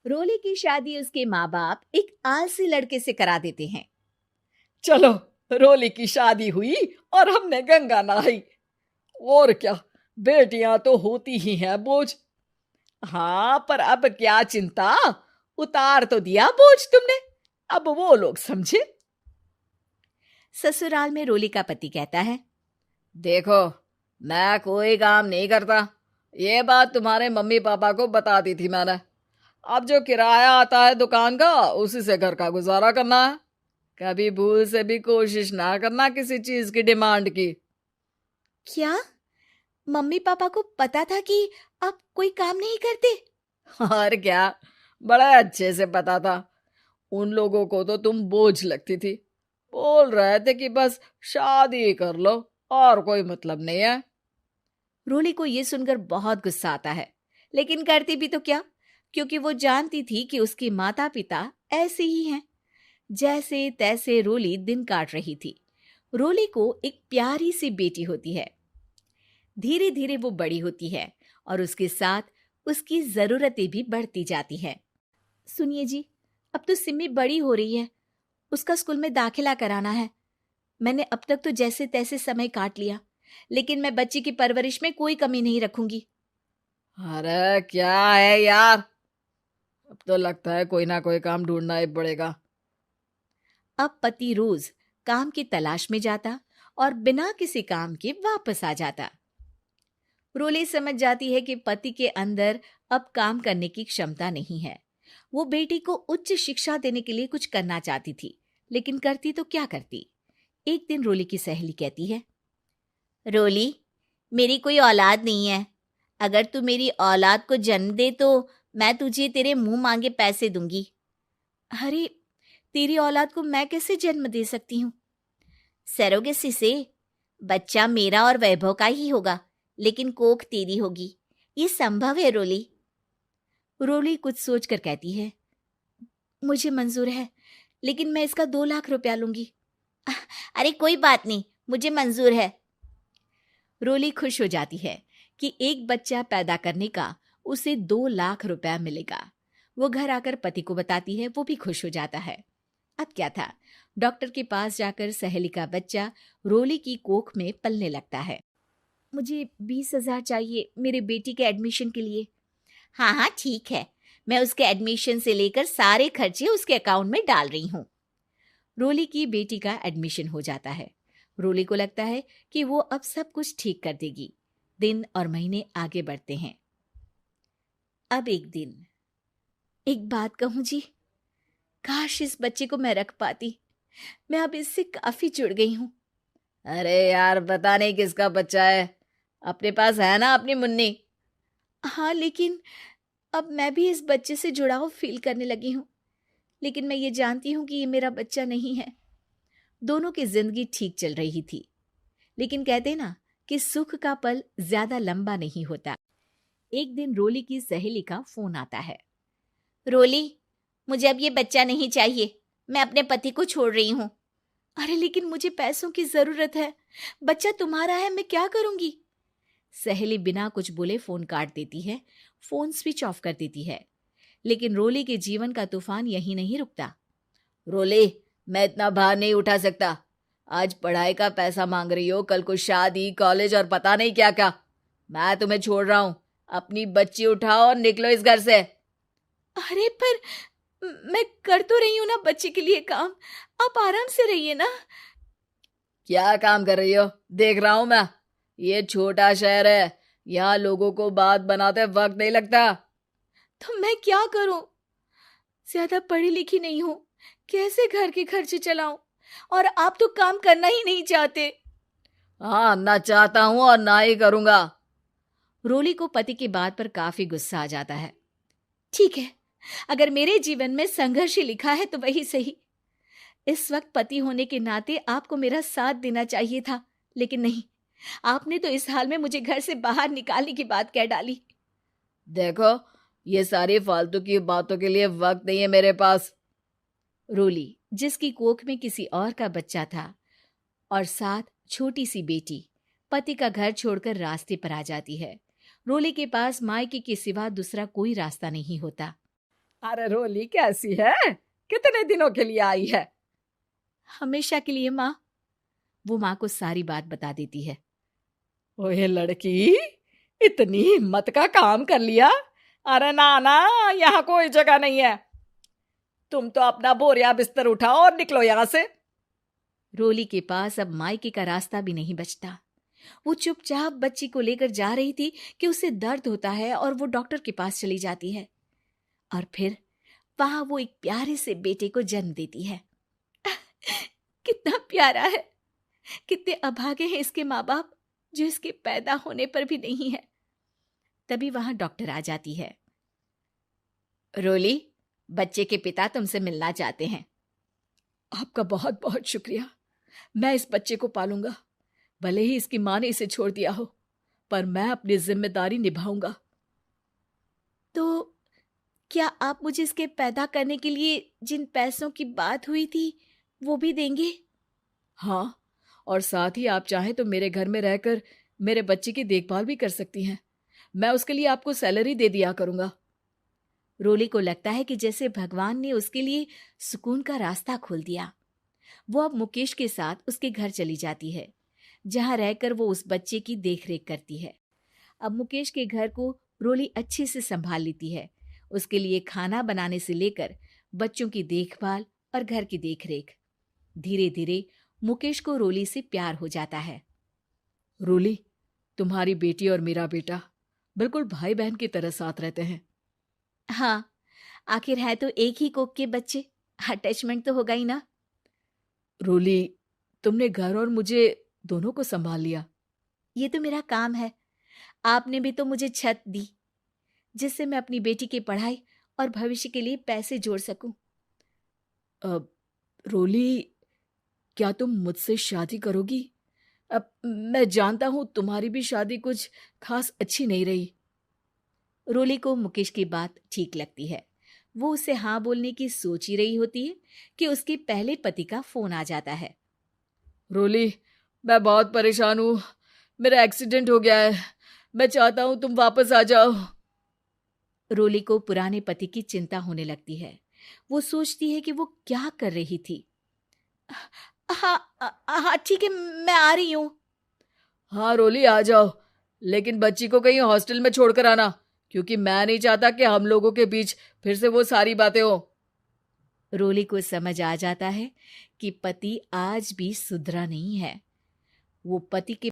रोली की शादी उसके माँ बाप एक आलसी लड़के से करा देते हैं। चलो, रोली की शादी हुई और हमने गंगा नहाई। और क्या, बेटियां तो होती ही हैं बोझ। हाँ, पर अब क्या चिंता, उतार तो दिया बोझ तुमने, अब वो लोग समझे। ससुराल में रोली का पति कहता है, देखो, मैं कोई काम नहीं करता, ये बात तुम्हारे मम्मी पापा को बता दी थी मैंने। अब जो किराया आता है दुकान का, उसी से घर का गुजारा करना है। कभी भूल से भी कोशिश ना करना किसी चीज की डिमांड की। क्या मम्मी पापा को पता था कि आप कोई काम नहीं करते? और क्या, बड़ा अच्छे से पता था। उन लोगों को तो तुम बोझ लगती थी, बोल रहे थे कि बस शादी कर लो और कोई मतलब नहीं है। रोली को यह सुनकर बहुत गुस्सा आता है, लेकिन करती भी तो क्या, क्योंकि वो जानती थी कि उसके माता पिता ऐसे ही हैं। जैसे तैसे रोली दिन काट रही थी। रोली को एक प्यारी सी बेटी होती है। धीरे धीरे वो बड़ी होती है और उसके साथ उसकी जरूरतें भी बढ़ती जाती है। सुनिए जी, अब तो सिमी बड़ी हो रही है, उसका स्कूल में दाखिला कराना है। मैंने अब तक तो जैसे तैसे समय काट लिया, लेकिन मैं बच्ची की परवरिश में कोई कमी नहीं रखूंगी। अरे क्या है यार, अब तो लगता है कोई ना कोई काम ढूंढना ही पड़ेगा। अब पति रोज काम की तलाश में जाता और बिना किसी काम के वापस आ जाता। रोली समझ जाती है कि पति के अंदर अब काम करने की क्षमता नहीं है। वो बेटी को उच्च शिक्षा देने के लिए कुछ करना चाहती थी, लेकिन करती तो क्या करती। एक दिन रोली की सहेली कहती है, रोली, मेरी कोई औलाद नहीं है। अगर तू मेरी औलाद को जन्म दे तो मैं तुझे तेरे मुंह मांगे पैसे दूंगी। अरे, तेरी औलाद को मैं कैसे जन्म दे सकती हूँ? सरोगेसी से। बच्चा मेरा और वैभव का ही होगा, लेकिन कोख तेरी होगी। ये संभव है रोली। रोली कुछ सोचकर कहती है, मुझे मंजूर है, लेकिन मैं इसका 2 लाख रुपया लूंगी। अरे कोई बात नहीं, मुझे मंजूर है। रोली खुश हो जाती है कि एक बच्चा पैदा करने का उसे 2 लाख रुपया मिलेगा। वो घर आकर पति को बताती है, वो भी खुश हो जाता है। अब क्या था, डॉक्टर के पास जाकर सहेली का बच्चा रोली की कोख में पलने लगता है। मुझे 20,000 चाहिए मेरे बेटी के एडमिशन के लिए। हाँ हाँ ठीक है, मैं उसके एडमिशन से लेकर सारे खर्चे उसके अकाउंट में डाल रही हूँ। रोली की बेटी का एडमिशन हो जाता है। रोली को लगता है कि वो अब सब कुछ ठीक कर देगी। दिन और महीने आगे बढ़ते हैं। अब एक दिन, एक बात कहूं जी, काश इस बच्चे को मैं रख पाती। मैं अब इससे काफी जुड़ गई हूँ। अरे यार, पता नहीं किसका बच्चा है, अपने पास है ना अपनी मुन्नी। हाँ, लेकिन अब मैं भी इस बच्चे से जुड़ाव फील करने लगी हूँ। लेकिन मैं ये जानती हूँ कि ये मेरा बच्चा नहीं है। दोनों की जिंदगी ठीक चल रही थी, लेकिन कहते ना कि सुख का पल ज्यादा लंबा नहीं होता। एक दिन रोली की सहेली का फोन आता है। रोली, मुझे अब ये बच्चा नहीं चाहिए, मैं अपने पति को छोड़ रही हूँ। अरे लेकिन मुझे पैसों की जरूरत है, बच्चा तुम्हारा है, मैं क्या करूंगी? सहेली बिना कुछ बोले फोन काट देती है, फोन स्विच ऑफ कर देती है। लेकिन रोली के जीवन का तूफान यहीं नहीं रुकता। रोली, मैं इतना भार नहीं उठा सकता। आज पढ़ाई का पैसा मांग रही हो, कल को शादी, कॉलेज और पता नहीं क्या क्या। मैं तुम्हें छोड़ रहा हूँ, अपनी बच्ची उठाओ और निकलो इस घर से। अरे पर मैं कर तो रही हूं ना बच्चे के लिए काम, आप आराम से रहिए ना। क्या काम कर रही हो, देख रहा हूं मैं। ये छोटा शहर है, यहाँ लोगों को बात बनाते वक्त नहीं लगता। तो मैं क्या करूं? ज्यादा पढ़ी लिखी नहीं हूं, कैसे घर के खर्चे चलाऊं? और आप तो काम करना ही नहीं चाहते। हाँ, ना चाहता हूं और ना ही करूंगा। रोली को पति की बात पर काफी गुस्सा आ जाता है। ठीक है, अगर मेरे जीवन में संघर्ष ही लिखा है तो वही सही। इस वक्त पति होने के नाते आपको मेरा साथ देना चाहिए था, लेकिन नहीं, आपने तो इस हाल में मुझे घर से बाहर निकालने की बात कह डाली। देखो, ये सारी फालतू की बातों के लिए वक्त नहीं है मेरे पास। रोली, जिसकी कोख में किसी और का बच्चा था और साथ छोटी सी बेटी, पति का घर छोड़कर रास्ते पर आ जाती है। रोली के पास मायके के सिवा दूसरा कोई रास्ता नहीं होता। अरे रोली कैसी है? कितने दिनों के लिए आई है? हमेशा के लिए माँ। वो माँ को सारी बात बता देती है। ओए लड़की, इतनी हिम्मत का काम कर लिया। अरे ना ना, यहाँ कोई जगह नहीं है। तुम तो अपना बोरिया बिस्तर उठाओ और निकलो यहाँ से। रोली के पास अब मायके का रास्ता भी नहीं बचता। वो चुपचाप बच्ची को लेकर जा रही थी कि उसे दर्द होता है और वो डॉक्टर के पास चली जाती है और फिर वहां वो एक प्यारे से बेटे को जन्म देती है। कितना प्यारा है। कितने अभागे हैं इसके माँ बाप जो इसके पैदा होने पर भी नहीं है। तभी वहां डॉक्टर आ जाती है। रोली, बच्चे के पिता तुमसे मिलना चाहते हैं। आपका बहुत बहुत शुक्रिया। मैं इस बच्चे को पालूंगा, भले ही इसकी माँ ने इसे छोड़ दिया हो, पर मैं अपनी जिम्मेदारी निभाऊंगा। तो क्या आप मुझे इसके पैदा करने के लिए जिन पैसों की बात हुई थी वो भी देंगे? हाँ, और साथ ही आप चाहें तो मेरे घर में रहकर मेरे बच्चे की देखभाल भी कर सकती हैं। मैं उसके लिए आपको सैलरी दे दिया करूंगा। रोली को लगता है कि जैसे भगवान ने उसके लिए सुकून का रास्ता खोल दिया। वो अब मुकेश के साथ उसके घर चली जाती है, जहां रहकर वो उस बच्चे की देखरेख करती है। अब मुकेश के घर को रोली अच्छे से संभाल लेती है। उसके लिए खाना बनाने से लेकर बच्चों की देखभाल और घर की देखरेख। धीरे धीरे मुकेश को रोली से प्यार हो जाता है। रोली, तुम्हारी बेटी और मेरा बेटा बिल्कुल भाई बहन की तरह साथ रहते हैं। हाँ, आखिर है तो एक ही कोख के बच्चे, अटैचमेंट तो होगा ही ना। रोली, तुमने घर और मुझे दोनों को संभाल लिया। ये तो मेरा काम है। आपने भी तो मुझे छत दी जिससे मैं अपनी बेटी की पढ़ाई और भविष्य के लिए पैसे जोड़ सकूं। अब रोली, क्या तुम मुझसे शादी करोगी? अब मैं जानता हूं तुम्हारी भी शादी कुछ खास अच्छी नहीं रही। रोली को मुकेश की बात ठीक लगती है। वो उसे हाँ बोलने की सोच ही रही होती है कि उसके पहले पति का फोन आ जाता है। रोली, मैं बहुत परेशान हूँ। मेरा एक्सीडेंट हो गया है। मैं चाहता हूँ तुम वापस आ जाओ। रोली को पुराने पति की चिंता होने लगती है। वो सोचती है कि वो क्या कर रही थी। हाँ हाँ ठीक है, मैं आ रही हूँ। हाँ रोली, आ जाओ, लेकिन बच्ची को कहीं हॉस्टल में छोड़कर आना, क्योंकि मैं नहीं चाहता कि हम लोगों के बीच फिर से वो सारी बातें हो। रोली को समझ आ जाता है कि पति आज भी सुधरा नहीं है। वो पति के